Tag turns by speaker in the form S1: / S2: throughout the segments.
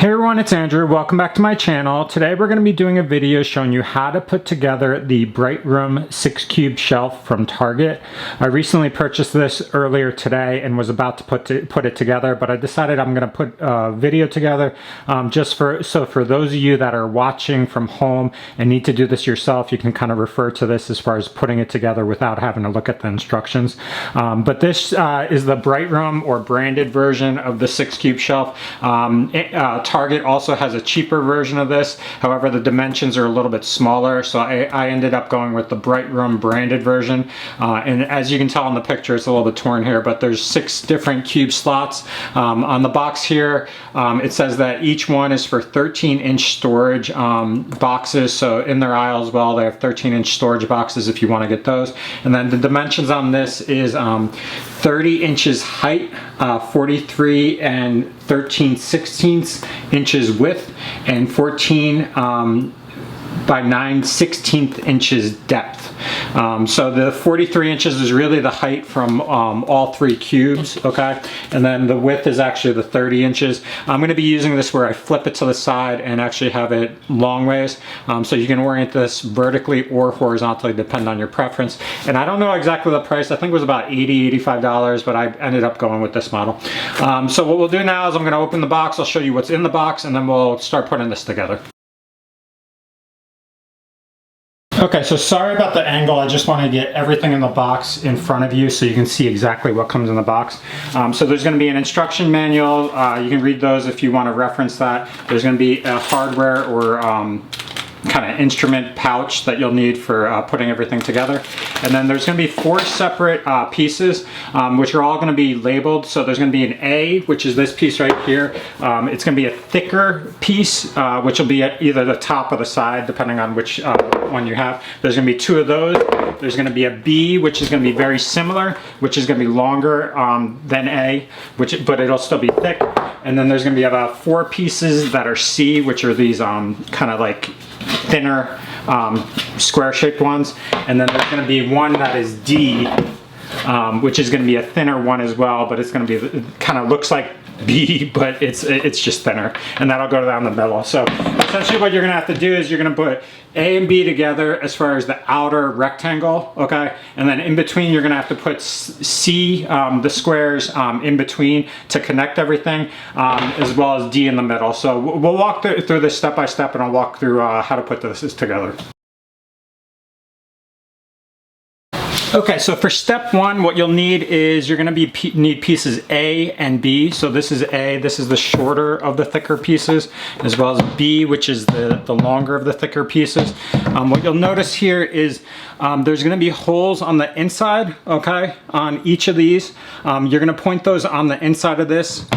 S1: Hey everyone, it's Andrew. Welcome back to my channel. Today we're going to be doing a video showing you how to put together the Brightroom 6 cube shelf from Target. I recently purchased this earlier today and was about to put it together, but I decided I'm going to put a video together so for those of you that are watching from home and need to do this yourself, you can kind of refer to this as far as putting it together without having to look at the instructions. But this is the Brightroom or branded version of the 6 cube shelf. Target also has a cheaper version of this. However, the dimensions are a little bit smaller, so I ended up going with the Brightroom branded version. And as you can tell in the picture, it's a little bit torn here, but there's 6 different cube slots. On the box here, it says that each one is for 13-inch storage boxes. So in their aisle as well, they have 13-inch storage boxes if you want to get those. And then the dimensions on this is 30 inches height, 43 and 13/16 inches width, and 14 by 9/16 inches depth. So the 43 inches is really the height from all 3 cubes, okay? And then the width is actually the 30 inches. I'm going to be using this where I flip it to the side and actually have it long ways. So you can orient this vertically or horizontally, depending on your preference. And I don't know exactly the price. I think it was about $85, but I ended up going with this model. So what we'll do now is I'm going to open the box. I'll show you what's in the box, and then we'll start putting this together. Okay, so sorry about the angle. I just want to get everything in the box in front of you so you can see exactly what comes in the box. So there's going to be an instruction manual. You can read those if you want to reference that. There's going to be a hardware or kind of instrument pouch that you'll need for putting everything together. And then there's going to be 4 separate pieces, which are all going to be labeled. So there's going to be an A, which is this piece right here. It's going to be a thicker piece, which will be at either the top or the side, depending on which one you have. There's going to be 2 of those. There's going to be a B, which is going to be very similar, which is going to be longer than A, but it'll still be thick. And then there's going to be about 4 pieces that are C, which are these kind of like thinner square-shaped ones. And then there's going to be one that is D, which is going to be a thinner one as well, but it's going to be, it kind of looks like B, but it's just thinner, and that'll go down the middle. So essentially what you're going to have to do is you're going to put A and B together as far as the outer rectangle, okay? And then in between you're going to have to put C, the squares in between to connect everything, as well as D in the middle. So we'll walk through this step by step, and I'll walk through how to put this together. Okay, so for step 1, what you'll need is you're going to need pieces A and B. So this is A, this is the shorter of the thicker pieces, as well as B, which is the longer of the thicker pieces. What you'll notice here is there's going to be holes on the inside, okay, on each of these. You're going to point those on the inside of this,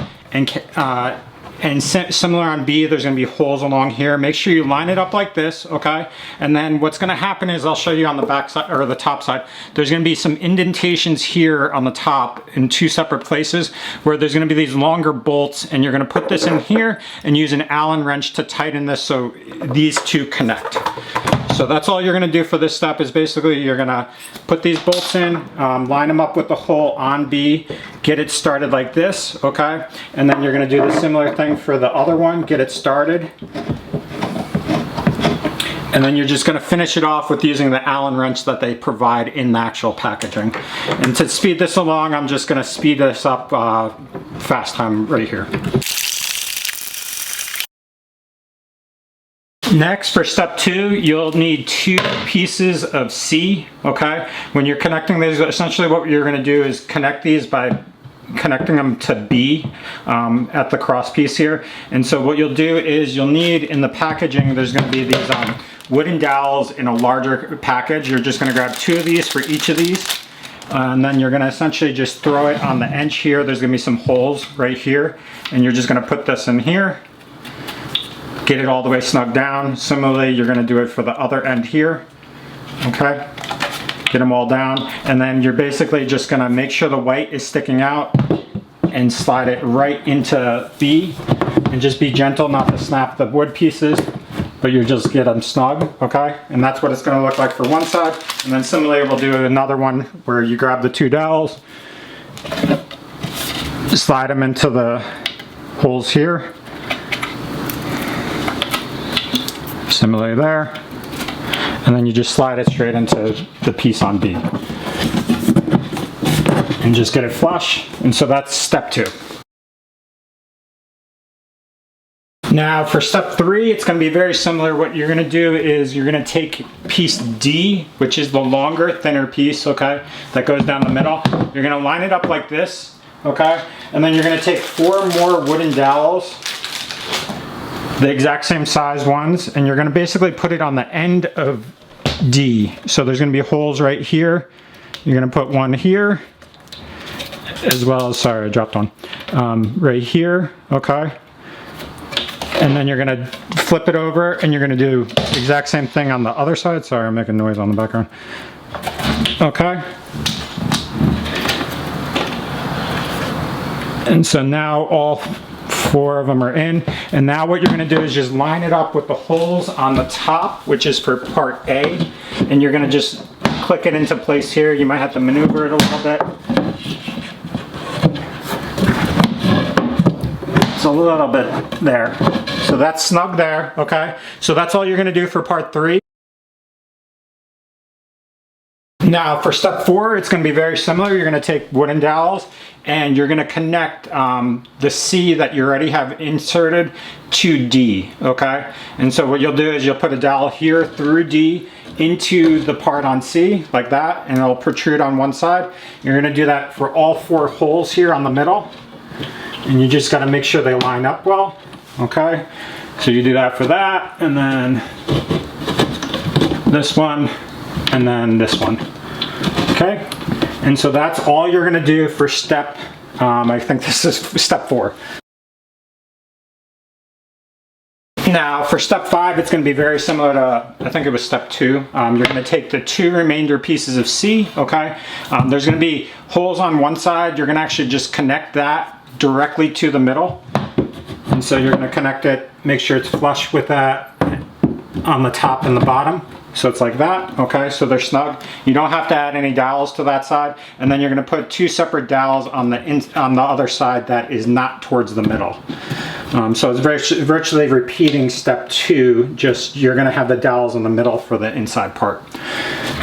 S1: and similar on B, there's going to be holes along here. Make sure you line it up like this, okay? And then what's going to happen is I'll show you on the back side or the top side. There's going to be some indentations here on the top in 2 separate places where there's going to be these longer bolts, and you're going to put this in here and use an Allen wrench to tighten this so these 2 connect. So that's all you're going to do for this step is basically you're going to put these bolts in, line them up with the hole on B, get it started like this, okay? And then you're going to do the similar thing for the other one, get it started. And then you're just going to finish it off with using the Allen wrench that they provide in the actual packaging. And to speed this along, I'm just going to speed this up fast time right here. Next, for step 2, you'll need 2 pieces of C, okay? When you're connecting these, essentially what you're going to do is connect these by connecting them to B at the cross piece here. And so what you'll do is you'll need, in the packaging, there's going to be these wooden dowels in a larger package. You're just going to grab 2 of these for each of these. And then you're going to essentially just throw it on the edge here. There's going to be some holes right here. And you're just going to put this in here. Get it all the way snug down. Similarly, you're going to do it for the other end here. Okay, get them all down, and then you're basically just going to make sure the white is sticking out and slide it right into B, and just be gentle not to snap the wood pieces, but you just get them snug, okay? And that's what it's going to look like for one side. And then similarly, we'll do another one where you grab the 2 dowels, slide them into the holes here, Similarly there. And then you just slide it straight into the piece on B. And just get it flush. And so that's step 2. Now for step 3, it's going to be very similar. What you're going to do is you're going to take piece D, which is the longer, thinner piece, okay, that goes down the middle. You're going to line it up like this, okay, and then you're going to take 4 more wooden dowels, the exact same size ones, and you're going to basically put it on the end of D. So there's going to be holes right here. You're going to put one here, as well as, sorry, I dropped one, right here, okay. And then you're gonna flip it over and you're gonna do the exact same thing on the other side. Sorry, I'm making noise on the background. Okay. And so now all 4 of them are in. And now what you're gonna do is just line it up with the holes on the top, which is for part A. And you're gonna just click it into place here. You might have to maneuver it a little bit. It's a little bit there. So that's snug there, okay? So that's all you're gonna do for part 3. Now for step 4, it's gonna be very similar. You're gonna take wooden dowels and you're gonna connect the C that you already have inserted to D, okay? And so what you'll do is you'll put a dowel here through D into the part on C, like that, and it'll protrude on one side. You're gonna do that for all 4 holes here on the middle. And you just gotta make sure they line up well. Okay, so you do that for that, and then this one, and then this one. Okay, and so that's all you're gonna do for step, I think this is step 4. Now for step 5, it's going to be very similar to, I think it was step 2. You're going to take the 2 remainder pieces of C, okay? There's going to be holes on one side. You're going to actually just connect that directly to the middle. And so you're going to connect it, make sure it's flush with that on the top and the bottom. So it's like that, okay, so they're snug. You don't have to add any dowels to that side. And then you're going to put 2 separate dowels on the other side that is not towards the middle. So it's virtually repeating step 2, just you're going to have the dowels in the middle for the inside part.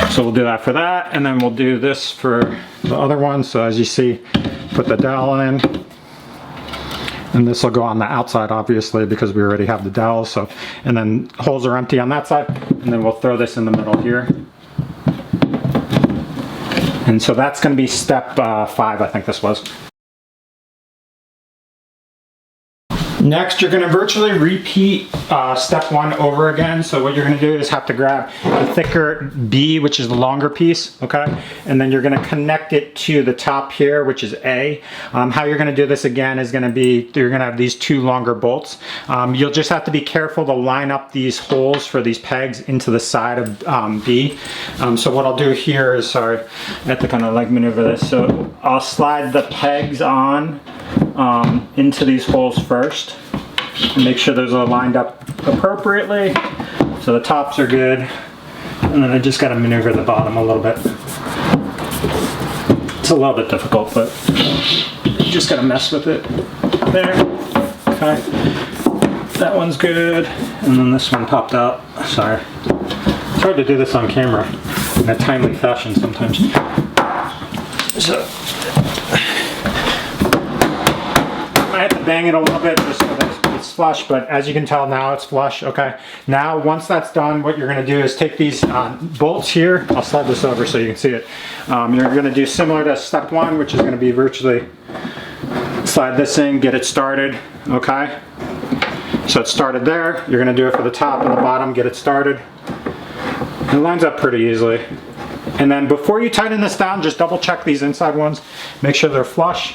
S1: So we'll do that for that, and then we'll do this for the other one. So as you see, put the dowel in. And this will go on the outside, obviously, because we already have the dowels. So, and then holes are empty on that side, and then we'll throw this in the middle here. And so that's going to be step 5, I think this was. Next, you're going to virtually repeat step 1 over again. So what you're going to do is have to grab the thicker B, which is the longer piece, okay? And then you're going to connect it to the top here, which is A. How you're going to do this again is going to be, you're going to have these 2 longer bolts. You'll just have to be careful to line up these holes for these pegs into the side of B. So what I'll do here is, sorry, I have to kind of like maneuver this. So I'll slide the pegs on into these holes first and make sure those are lined up appropriately so the tops are good, and then I just got to maneuver the bottom a little bit. It's a little bit difficult, but you just got to mess with it there. Okay, that one's good, and then this one popped out. Sorry, it's hard to do this on camera in a timely fashion sometimes. So I have to bang it a little bit just so that it's flush, but as you can tell now it's flush. Okay, now once that's done, what you're going to do is take these bolts here. I'll slide this over so you can see it. You're going to do similar to step 1, which is going to be virtually slide this in, get it started. Okay, so it's started there. You're going to do it for the top and the bottom, get it started. It lines up pretty easily. And then before you tighten this down, just double check these inside ones, make sure they're flush,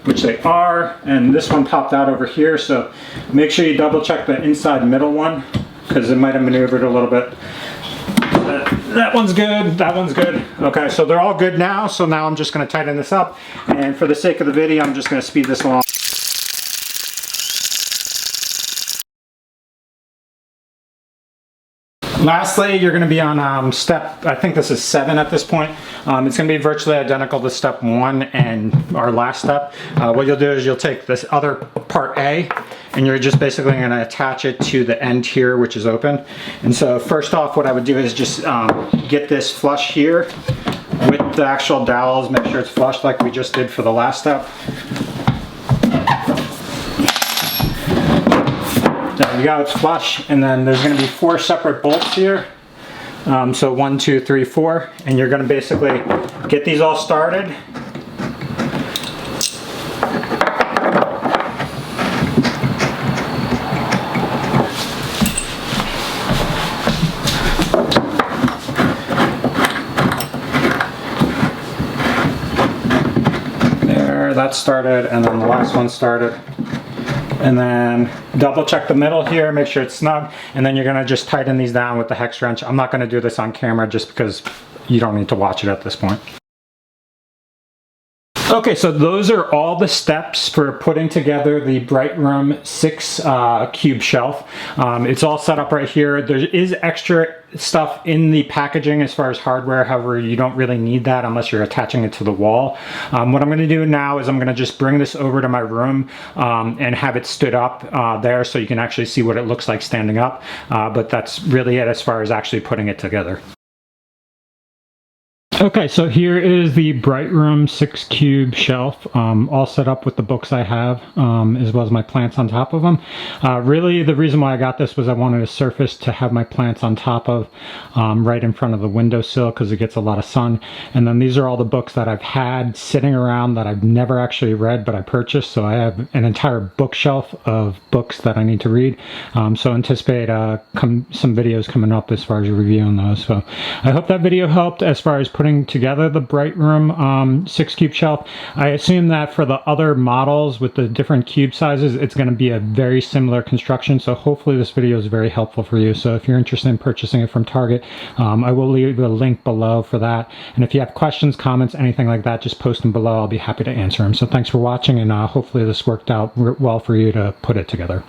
S1: which they are, and this one popped out over here, so make sure you double check the inside middle one because it might have maneuvered a little bit. That one's good, that one's good. Okay, so they're all good now, so now I'm just going to tighten this up, and for the sake of the video I'm just going to speed this along. Lastly, you're going to be on step, I think this is 7 at this point. It's going to be virtually identical to step 1 and our last step. What you'll do is you'll take this other part A and you're just basically going to attach it to the end here, which is open. And so first off, what I would do is just get this flush here with the actual dowels, make sure it's flush like we just did for the last step. There we go, it's flush, and then there's going to be 4 separate bolts here. So 1, 2, 3, 4, and you're going to basically get these all started. There, that started, and then the last one started. And then double check the middle here, make sure it's snug, and then you're gonna just tighten these down with the hex wrench. I'm not gonna do this on camera just because you don't need to watch it at this point. Okay, so those are all the steps for putting together the Brightroom 6 cube shelf. It's all set up right here. There is extra stuff in the packaging as far as hardware, however you don't really need that unless you're attaching it to the wall. What I'm going to do now is I'm going to just bring this over to my room and have it stood up there so you can actually see what it looks like standing up, but that's really it as far as actually putting it together. Okay, so here is the Brightroom 6 cube shelf, all set up with the books I have, as well as my plants on top of them. Really, the reason why I got this was I wanted a surface to have my plants on top of, right in front of the windowsill, because it gets a lot of sun. And then these are all the books that I've had sitting around that I've never actually read, but I purchased. So I have an entire bookshelf of books that I need to read. So anticipate some videos coming up as far as reviewing those. So I hope that video helped as far as putting together the Brightroom 6 cube shelf. I assume that for the other models with the different cube sizes, it's going to be a very similar construction. So hopefully this video is very helpful for you. So if you're interested in purchasing it from Target, I will leave a link below for that. And if you have questions, comments, anything like that, just post them below. I'll be happy to answer them. So thanks for watching, and hopefully this worked out well for you to put it together.